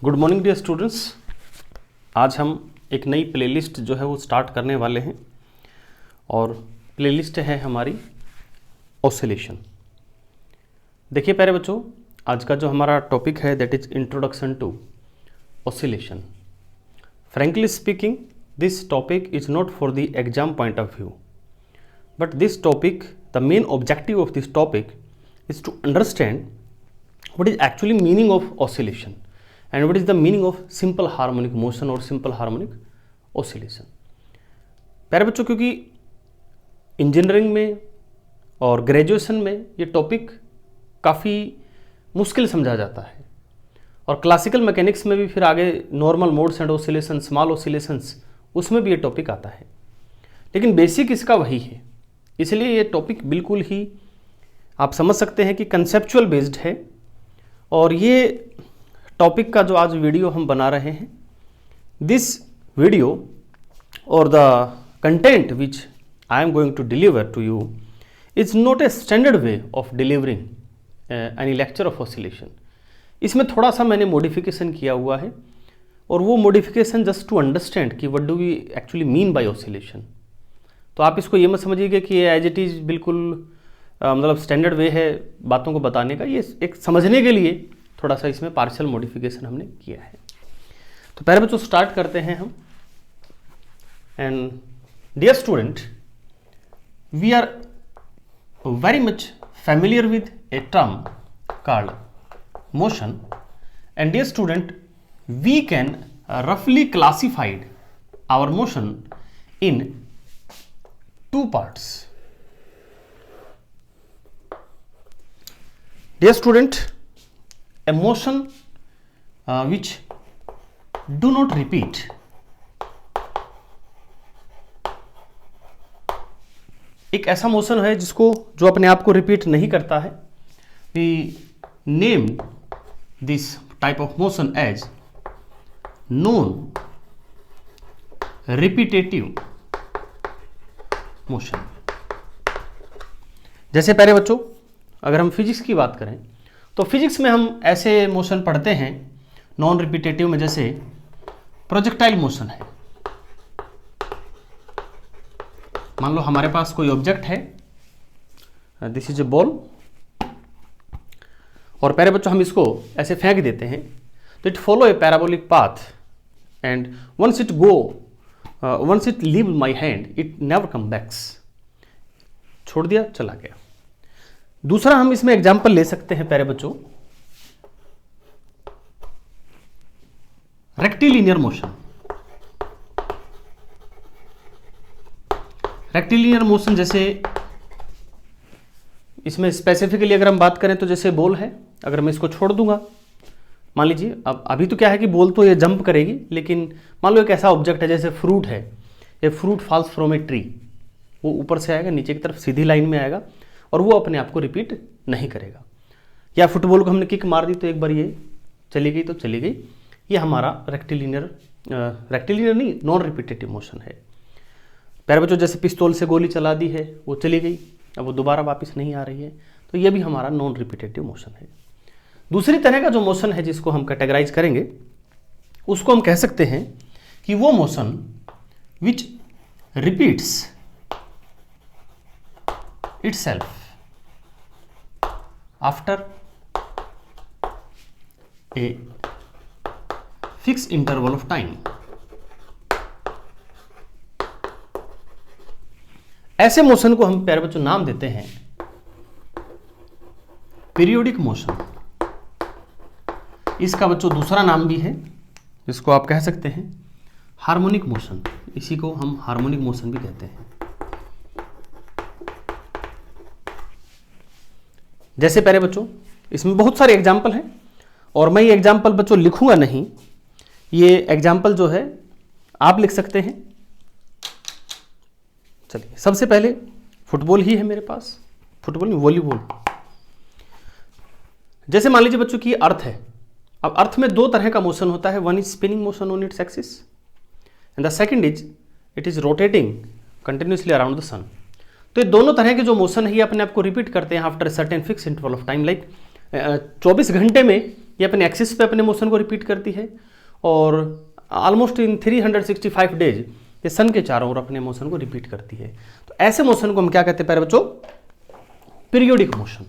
Good morning dear students. आज हम एक नई प्लेलिस्ट जो है वो स्टार्ट करने वाले हैं और प्लेलिस्ट है हमारी ऑसिलेशन। देखिए प्यारे बच्चों, आज का जो हमारा टॉपिक है that is introduction to oscillation. Frankly speaking, this topic is not for the exam point of view, but this topic, the main objective of this topic is to understand what is actually meaning of oscillation and what is the meaning of simple harmonic motion और simple harmonic oscillation। प्यारे बच्चों, क्योंकि engineering में और graduation में ये topic काफ़ी मुश्किल समझा जाता है और क्लासिकल मैकेनिक्स में भी फिर आगे normal modes and oscillation, small oscillations, उसमें भी ये टॉपिक आता है, लेकिन बेसिक इसका वही है। इसलिए ये टॉपिक बिल्कुल ही आप समझ सकते हैं कि कंसेप्चुअल बेस्ड है। और ये टॉपिक का जो आज वीडियो हम बना रहे हैं, दिस वीडियो और the content which I am going to deliver to you is not a standard way of delivering any lecture of oscillation. इसमें थोड़ा सा मैंने मॉडिफिकेशन किया हुआ है और वो मॉडिफिकेशन जस्ट टू अंडरस्टैंड कि what do we actually mean by oscillation. तो आप इसको ये मत समझिएगा कि एज इट इज़ बिल्कुल मतलब स्टैंडर्ड वे है बातों को बताने का। ये एक समझने के लिए थोड़ा सा इसमें पार्शियल मॉडिफिकेशन हमने किया है। तो पहले बच्चों स्टार्ट करते हैं हम। And dear student, we are very much familiar with a term called motion. And dear student, we can रफली classified our motion in two parts. Dear student, a motion which do not repeat एक ऐसा motion है जिसको जो अपने आप को repeat नहीं करता है। We name this type of motion as non repetitive motion। जैसे पहले बच्चों, अगर हम फिजिक्स की बात करें तो फिजिक्स में हम ऐसे मोशन पढ़ते हैं नॉन रिपीटेटिव में, जैसे प्रोजेक्टाइल मोशन है। मान लो हमारे पास कोई ऑब्जेक्ट है, दिस इज ए बॉल, और प्यारे बच्चों हम इसको ऐसे फेंक देते हैं तो it follow a parabolic path and once it leave my hand it never come backs. छोड़ दिया, चला गया। दूसरा हम इसमें एग्जाम्पल ले सकते हैं प्यारे बच्चों, रेक्टिलिनियर मोशन। रेक्टिलिनियर मोशन जैसे इसमें स्पेसिफिकली अगर हम बात करें तो जैसे बॉल है, अगर मैं इसको छोड़ दूंगा, मान लीजिए अब अभी तो क्या है कि बॉल तो ये जंप करेगी, लेकिन मान लो एक ऐसा ऑब्जेक्ट है जैसे फ्रूट है, ये fruit falls from a tree, वो ऊपर से आएगा नीचे की तरफ सीधी लाइन में आएगा और वो अपने आप को रिपीट नहीं करेगा। या फुटबॉल को हमने किक मार दी तो एक बार ये चली गई तो चली गई। ये हमारा रेक्टिलिनियर नहीं, नॉन रिपीटेटिव मोशन है। प्यारे बच्चों, जैसे पिस्तौल से गोली चला दी है, वो चली गई, अब वो दोबारा वापस नहीं आ रही है, तो ये भी हमारा नॉन रिपीटेटिव मोशन है। दूसरी तरह का जो मोशन है जिसको हम कैटेगराइज करेंगे, उसको हम कह सकते हैं कि वो motion which repeats itself after a fixed interval of time। ऐसे मोशन को हम प्यारे बच्चों नाम देते हैं पीरियोडिक मोशन। इसका बच्चों दूसरा नाम भी है जिसको आप कह सकते हैं हार्मोनिक मोशन। इसी को हम हार्मोनिक मोशन भी कहते हैं। जैसे प्यारे बच्चों, इसमें बहुत सारे एग्जाम्पल हैं और मैं ये एग्जाम्पल बच्चों लिखूंगा नहीं, ये एग्जाम्पल जो है आप लिख सकते हैं। चलिए, सबसे पहले फुटबॉल ही है मेरे पास, फुटबॉल नहीं, वॉलीबॉल। जैसे मान लीजिए बच्चों की अर्थ है। अब अर्थ में दो तरह का मोशन होता है, one is spinning motion on its axis and the second is it is rotating continuously around the sun. तो ये दोनों तरह के जो मोशन है ये अपने आप को रिपीट करते हैं after certain fix interval of time. Like 24 घंटे में ये अपने एक्सिस पे अपने मोशन को रिपीट करती है और ऑलमोस्ट इन 365 डेज ये सन के चारों ओर अपने मोशन को रिपीट करती है। तो ऐसे मोशन को हम क्या कहते हैं प्यारे बच्चों? पीरियोडिक मोशन,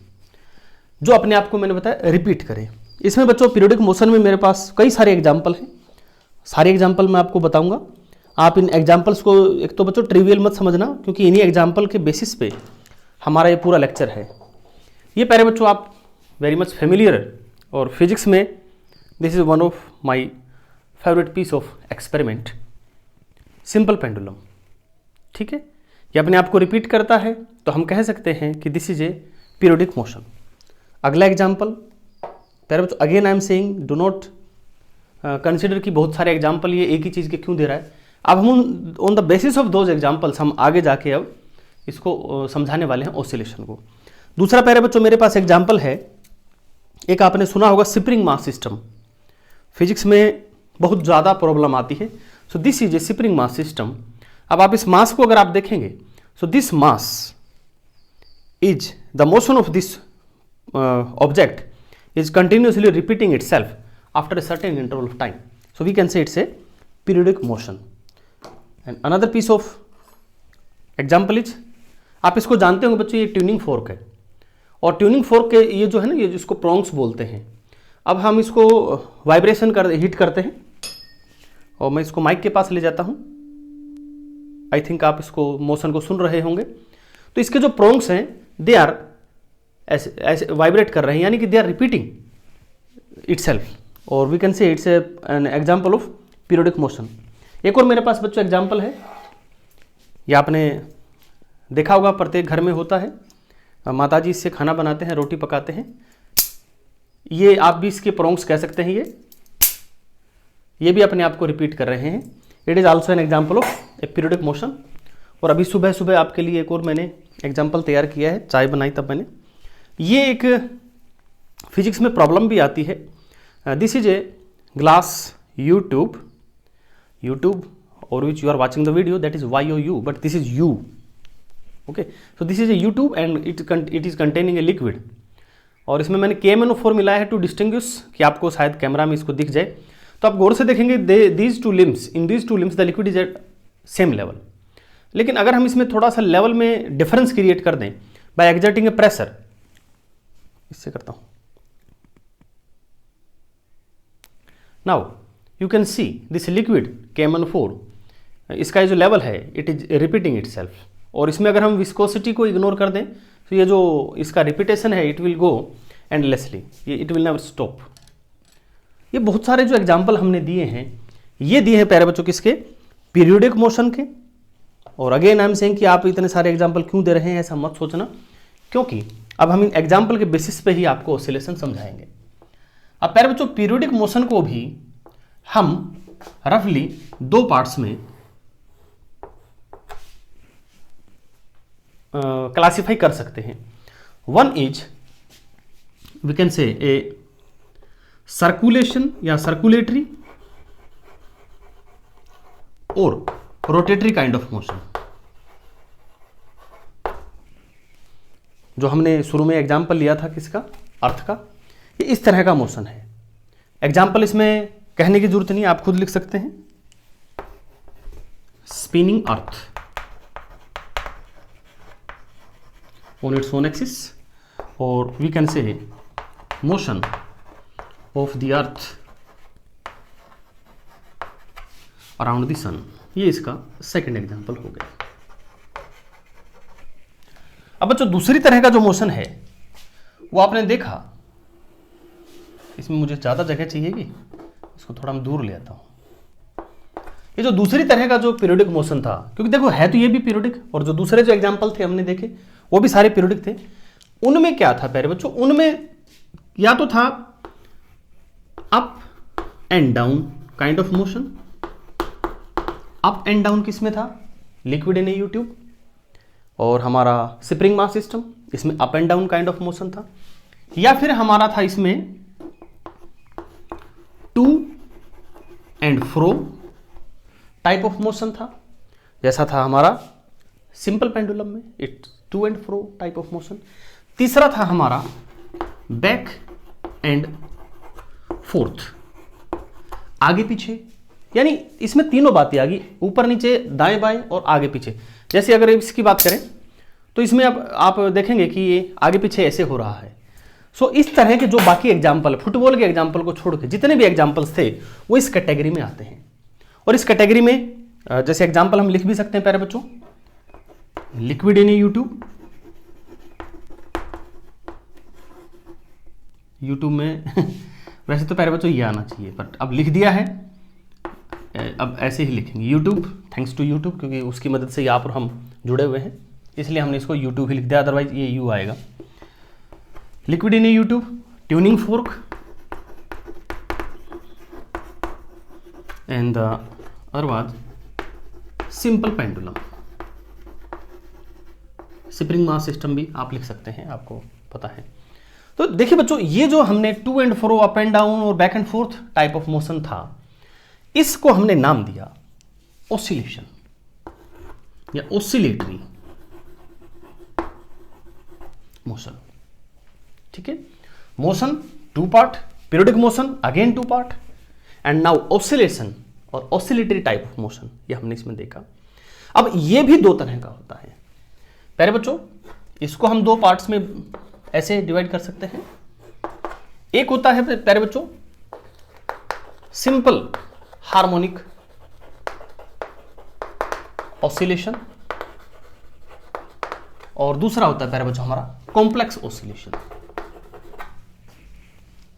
जो अपने आप को मैंने बताया रिपीट करे। इसमें बच्चों पीरियोडिक मोशन में मेरे पास कई सारे एग्जाम्पल हैं, सारे एग्जाम्पल मैं आपको बताऊंगा। आप इन एग्जाम्पल्स को एक तो बच्चों ट्रिवियल मत समझना, क्योंकि इन्हीं एग्जाम्पल के बेसिस पे हमारा ये पूरा लेक्चर है। ये प्यारे बच्चों आप वेरी मच फेमिलियर, और फिजिक्स में this is one of my favourite piece of experiment, simple pendulum. ठीक है, ये अपने आप को रिपीट करता है, तो हम कह सकते हैं कि this is A periodic motion. अगला एग्जाम्पल प्यारे बच्चों, again I am saying do not consider कि बहुत सारे एग्जाम्पल ये एक ही चीज़ के क्यों दे रहा है। अब हम on the basis of those examples हम आगे जाके अब इसको समझाने वाले हैं ऑसिलेशन को। दूसरा प्यारे बच्चों मेरे पास एग्जाम्पल है, एक आपने सुना होगा स्प्रिंग मास सिस्टम। फिजिक्स में बहुत ज़्यादा प्रॉब्लम आती है। सो this is A spring mass system. अब आप इस मास को अगर आप देखेंगे, so this mass is the motion of this object is continuously repeating itself after a certain interval of time. So we can say it's a periodic motion. And another piece of example is, आप इसको जानते होंगे बच्चों, ये tuning fork है, और tuning fork के ये जो है ना, ये जिसको प्रोंग्स बोलते हैं। अब हम इसको वाइब्रेशन हिट करते हैं, और मैं इसको माइक के पास ले जाता हूँ। आई थिंक आप इसको मोशन को सुन रहे होंगे। तो इसके जो प्रोंग्स हैं दे आर ऐसे वाइब्रेट कर रहे हैं, यानी कि दे आर रिपीटिंग इटसेल्फ, और we can say it's an example of periodic motion. एक और मेरे पास बच्चों एग्जांपल है, ये आपने देखा होगा प्रत्येक घर में होता है, माताजी इससे खाना बनाते हैं, रोटी पकाते हैं। ये आप भी इसके प्रोंग्स कह सकते हैं, ये भी अपने आप को रिपीट कर रहे हैं। It is also an example of A periodic motion. और अभी सुबह सुबह आपके लिए एक और मैंने एग्जाम्पल तैयार किया है, चाय बनाई तब मैंने। ये एक फिजिक्स में प्रॉब्लम भी आती है। This is a glass U tube और which you are watching the video, that is YOU, but this is U. Okay, so this is a U tube and it is containing a liquid, और इसमें मैंने KMnO4 मिलाया है to distinguish, कि आपको शायद camera में इसको दिख जाए। तो आप गौर से देखेंगे these two limbs, in these two limbs the liquid is at same level. लेकिन अगर हम इसमें थोड़ा सा लेवल में डिफरेंस क्रिएट कर दें बाय एक्सर्टिंग ए प्रेशर, इससे करता हूं, now you can see this liquid KMnO4, इसका जो लेवल है इट इज रिपीटिंग इटसेल्फ। और इसमें अगर हम विस्कोसिटी को इग्नोर कर दें, तो ये जो इसका रिपीटेशन है इट विल गो एंडलेसली, ये इट विल नेवर स्टॉप। ये बहुत सारे जो एग्जाम्पल हमने दिए हैं, ये दिए हैं प्यारे बच्चों किसके? पीरियोडिक मोशन के। और अगेन आई एम सेइंग कि आप इतने सारे एग्जाम्पल क्यों दे रहे हैं ऐसा मत सोचना, क्योंकि अब हम इन एग्जाम्पल के बेसिस पे ही आपको ऑसिलेशन समझाएंगे। अब प्यारे बच्चों पीरियोडिक मोशन को भी हम रफली दो पार्ट्स में क्लासिफाई कर सकते हैं। One is we can say a circulation या सर्कुलेटरी और रोटेटरी काइंड ऑफ मोशन। जो हमने शुरू में एग्जाम्पल लिया था किसका? अर्थ का। ये इस तरह का मोशन है। एग्जाम्पल इसमें कहने की जरूरत नहीं, आप खुद लिख सकते हैं। Spinning earth on its own axis, और we can say motion of the earth around the sun. ये इसका सेकंड एग्जाम्पल हो गया। अब बच्चों दूसरी तरह का जो मोशन है वो आपने देखा, इसमें मुझे ज़्यादा जगह चाहिएगी, इसको थोड़ा मैं दूर ले आता हूँ। ये जो दूसरी तरह का जो पीरियोडिक मोशन था, क्योंकि देखो है तो ये भी पीरियोडिक, और जो दूसरे जो एग्जाम्पल थे हमने देखे वो भी सारे पीरियोडिक थे। उनमें क्या था प्यारे बच्चों? उनमें या तो था up and down kind of motion. Up and down किस में था? Liquid in a U tube. और हमारा स्प्रिंग मास सिस्टम, इसमें up and down kind of motion था। या फिर हमारा था इसमें to and fro type of motion था, जैसा था हमारा सिंपल पेंडुलम में, it to and fro type of motion. तीसरा था हमारा बैक एंड फोर्थ, आगे पीछे, यानी इसमें तीनों बातें आ गई, ऊपर नीचे दाएं बाएं और आगे पीछे। जैसे अगर इसकी बात करें तो इसमें अब आप देखेंगे कि ये आगे पीछे ऐसे हो रहा है। सो इस तरह के जो बाकी एग्जाम्पल, फुटबॉल के एग्जाम्पल को छोड़ के जितने भी एग्जाम्पल्स थे वो इस कैटेगरी में आते हैं। और इस कैटेगरी में जैसे एग्जाम्पल हम लिख भी सकते हैं प्यारे बच्चों, लिक्विड इन यूट्यूब, यूट्यूब में वैसे तो प्यारे बच्चों ये आना चाहिए, बट अब लिख दिया है, अब ऐसे ही लिखेंगे यूट्यूब, थैंक्स टू यूट्यूब, क्योंकि उसकी मदद से आप और हम जुड़े हुए हैं, इसलिए हमने इसको यूट्यूब ही लिख दिया, अदरवाइज ये यू आएगा। Liquid in YouTube, tuning fork, and और बाद simple pendulum, spring mass system भी आप लिख सकते हैं, आपको पता है। तो देखिए बच्चों, ये जो हमने to and fro, up and down और back and forth type of motion था, इसको हमने नाम दिया ऑसिलेशन या ऑसिलेटरी मोशन। ठीक है, motion two part, periodic motion again two part, and now oscillation और ऑसिलेटरी टाइप ऑफ मोशन, ये हमने इसमें देखा। अब ये भी दो तरह का होता है प्यारे बच्चों, इसको हम दो पार्ट्स में ऐसे डिवाइड कर सकते हैं। एक होता है प्यारे बच्चों सिंपल हार्मोनिक ऑसिलेशन, और दूसरा होता है प्यारे बच्चों हमारा कॉम्प्लेक्स ऑसिलेशन।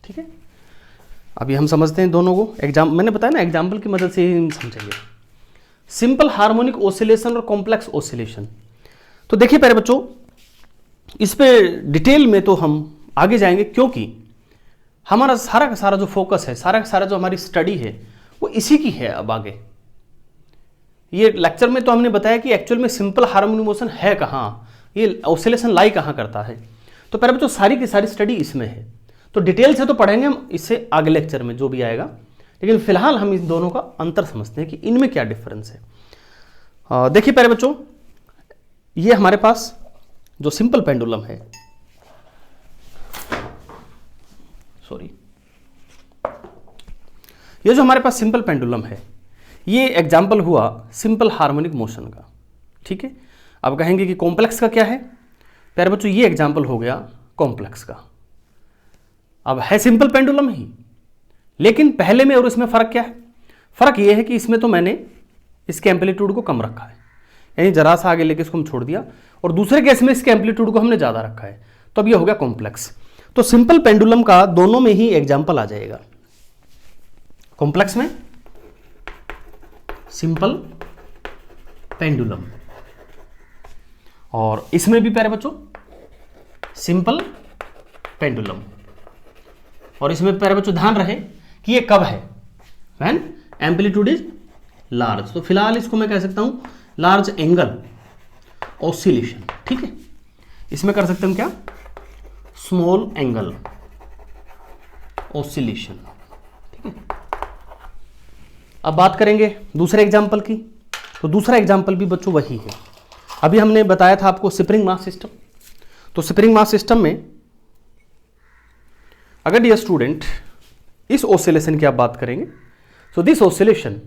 ठीक है, अभी हम समझते हैं दोनों को। मैंने बताया ना, एग्जाम्पल की मदद से ही समझेंगे। सिंपल हार्मोनिक ऑसिलेशन और कॉम्प्लेक्स ऑसिलेशन, तो देखिए प्यारे बच्चों, इस पे डिटेल में तो हम आगे जाएंगे, क्योंकि हमारा सारा का सारा जो फोकस है, सारा का सारा जो हमारी स्टडी है, वो इसी की है। अब आगे ये लेक्चर में तो हमने बताया कि एक्चुअल में सिंपल हार्मोनिक मोशन है कहाँ, ये ऑसिलेशन लाई कहाँ करता है। तो प्यारे बच्चों, सारी की सारी स्टडी इसमें है, तो डिटेल से तो पढ़ेंगे हम इससे आगे लेक्चर में जो भी आएगा, लेकिन फिलहाल हम इन दोनों का अंतर समझते हैं कि इनमें क्या डिफरेंस है। देखिए प्यारे बच्चों, ये हमारे पास जो सिंपल पेंडुलम है, सॉरी, ये जो हमारे पास सिंपल पेंडुलम है, ये एग्जाम्पल हुआ सिंपल हार्मोनिक मोशन का। ठीक है, अब कहेंगे कि कॉम्प्लेक्स का क्या है प्यारे बच्चों, ये एग्जाम्पल हो गया कॉम्प्लेक्स का। अब है सिंपल पेंडुलम ही, लेकिन पहले में और इसमें फर्क क्या है? फर्क ये है कि इसमें तो मैंने इसके एम्पलीट्यूड को कम रखा है, यानी जरा सा आगे लेके इसको हम छोड़ दिया, और दूसरे केस में इसके एम्पलीट्यूड को हमने ज़्यादा रखा है, तो अब ये हो गया कॉम्प्लेक्स। तो सिंपल पेंडुलम का दोनों में ही एग्जाम्पल आ जाएगा, कॉम्प्लेक्स में सिंपल पेंडुलम, और इसमें भी प्यारे बच्चों सिंपल पेंडुलम। और इसमें प्यारे बच्चों ध्यान रहे कि ये कब है, व्हेन एम्पलीट्यूड इज लार्ज। तो फिलहाल इसको मैं कह सकता हूं लार्ज एंगल ऑसिलेशन। ठीक है, इसमें कर सकते हैं क्या, स्मॉल एंगल ऑसिलेशन। ठीक है, अब बात करेंगे दूसरे एग्जाम्पल की। तो दूसरा एग्जाम्पल भी बच्चों वही है, अभी हमने बताया था आपको स्प्रिंग मास सिस्टम। तो स्प्रिंग मास सिस्टम में अगर डियर स्टूडेंट इस ऑसिलेशन की आप बात करेंगे, so this oscillation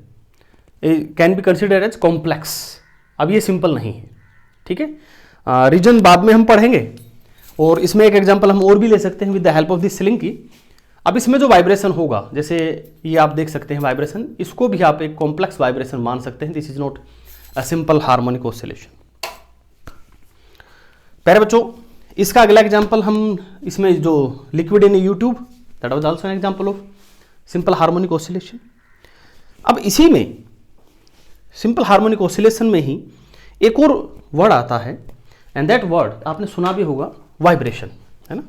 can be considered as complex. अब ये सिंपल नहीं है, ठीक है, रीजन बाद में हम पढ़ेंगे, और इसमें एक एग्जांपल हम और भी ले सकते हैं with the help of this sling की। अब इसमें जो वाइब्रेशन होगा, जैसे ये आप देख सकते हैं वाइब्रेशन, इसको भी आप एक कॉम्प्लेक्स वाइब्रेशन मान सकते हैं। This is not a simple harmonic oscillation. प्यारे बच्चों, इसका अगला एग्जांपल हम इसमें जो liquid in YouTube, that was also an example of simple harmonic oscillation. अब इसी में सिंपल हार्मोनिक ऑसिलेशन में ही एक और वर्ड आता है, एंड दैट वर्ड आपने सुना भी होगा, वाइब्रेशन, है ना,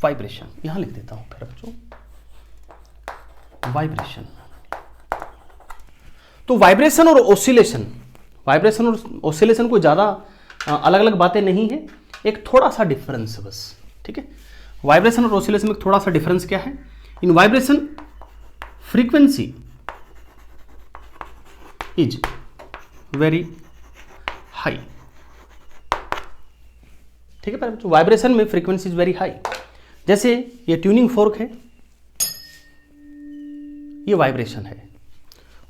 वाइब्रेशन। यहां लिख देता हूं प्यारे बच्चों, वाइब्रेशन। तो वाइब्रेशन और ऑसिलेशन, वाइब्रेशन और ऑसिलेशन को ज्यादा अलग अलग बातें नहीं है, एक थोड़ा सा डिफरेंस है बस। ठीक है, वाइब्रेशन और ऑसिलेशन में थोड़ा सा डिफरेंस क्या है? In vibration frequency is very high. ठीक है बच्चों, वाइब्रेशन में फ्रीक्वेंसी इज वेरी हाई, जैसे ये ट्यूनिंग फोर्क है, ये वाइब्रेशन है,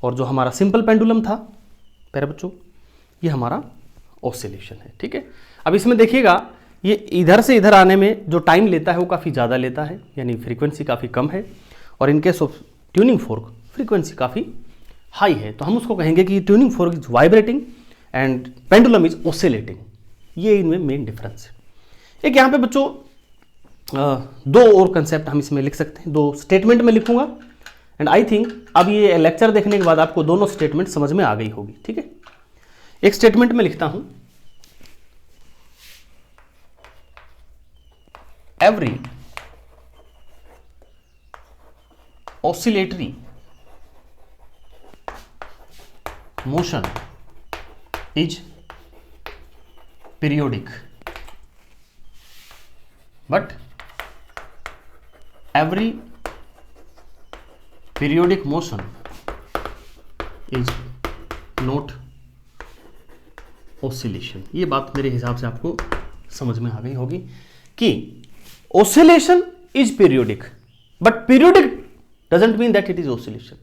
और जो हमारा सिंपल पेंडुलम था प्यारे बच्चों, ये हमारा ऑसिलेशन है। ठीक है, अब इसमें देखिएगा ये इधर से इधर आने में जो टाइम लेता है वो काफ़ी ज़्यादा लेता है, यानी फ्रीक्वेंसी काफ़ी कम है, और इन case of tuning fork frequency काफ़ी हाई है। तो हम उसको कहेंगे कि tuning fork is vibrating and pendulum is oscillating. ये इनमें मेन डिफरेंस है। एक यहाँ पे बच्चों दो और कंसेप्ट हम इसमें लिख सकते हैं, दो स्टेटमेंट में लिखूंगा, एंड आई थिंक अब ये लेक्चर देखने के बाद आपको दोनों स्टेटमेंट समझ में आ गई होगी। ठीक है, एक स्टेटमेंट में लिखता हूं, every oscillatory motion is periodic, but every periodic motion is not oscillation। ये बात मेरे हिसाब से आपको समझ में आ गई होगी कि oscillation is periodic, but periodic doesn't mean that it is oscillation।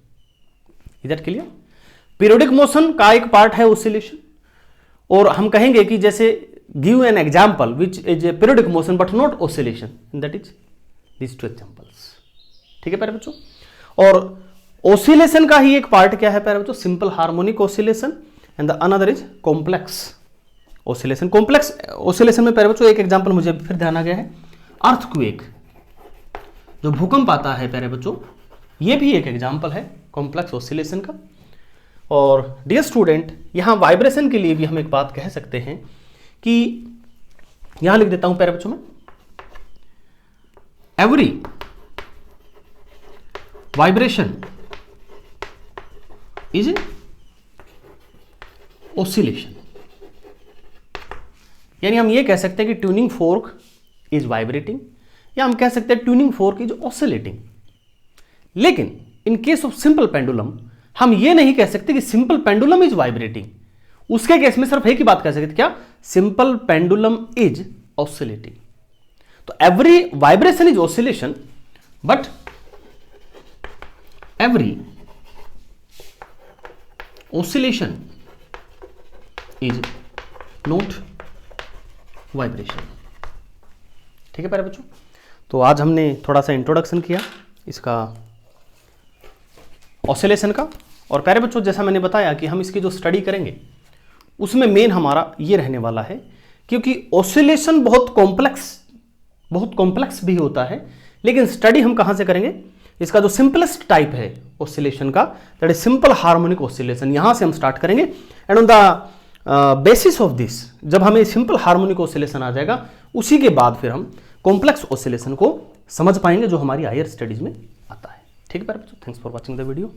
Is that clear? Periodic motion का एक पार्ट है oscillation, और हम कहेंगे कि जैसे give an example which is a periodic motion but not oscillation, that is this two examples. ठीक है प्यारे बच्चों, और oscillation का ही एक पार्ट क्या है प्यारे बच्चों, simple harmonic oscillation, and the another is complex oscillation। Complex oscillation में प्यारे बच्चों एक एग्जाम्पल मुझे फिर ध्यान आ गया है, अर्थक्वेक, जो भूकंप आता है प्यारे बच्चों, ये भी एक एग्जाम्पल है कॉम्प्लेक्स ऑसिलेशन का। और डियर स्टूडेंट, यहाँ वाइब्रेशन के लिए भी हम एक बात कह सकते हैं कि यहाँ लिख देता हूं प्यारे बच्चों में, एवरी वाइब्रेशन इज ऑसिलेशन। यानी हम ये कह सकते हैं कि ट्यूनिंग फोर्क इज वाइब्रेटिंग, या हम कह सकते हैं ट्यूनिंग फोर्क इज ऑसिलेटिंग। लेकिन in case of simple pendulum हम ये नहीं कह सकते कि सिंपल पेंडुलम इज वाइब्रेटिंग। उसके केस में सिर्फ एक ही बात कह सकते, क्या, सिंपल पेंडुलम इज ऑसिलेटिंग। तो every vibration is oscillation, but every oscillation is not vibration. ठीक है प्यारे बच्चों, तो आज हमने थोड़ा सा इंट्रोडक्शन किया इसका ऑसिलेशन का। और प्यारे बच्चों, जैसा मैंने बताया कि हम इसकी जो स्टडी करेंगे उसमें मेन हमारा ये रहने वाला है, क्योंकि ऑसिलेशन बहुत कॉम्प्लेक्स भी होता है, लेकिन स्टडी हम कहाँ से करेंगे, इसका जो सिंपलेस्ट टाइप है ऑसिलेशन का, that is simple harmonic oscillation, यहाँ से हम स्टार्ट करेंगे। And on the basis of this, जब हमें सिंपल हार्मोनिक ऑसिलेशन आ जाएगा, उसी के बाद फिर हम कॉम्प्लेक्स ऑसिलेशन को समझ पाएंगे, जो हमारी हायर स्टडीज में आता है। ठीक है प्यारे बच्चों, thanks for watching the video.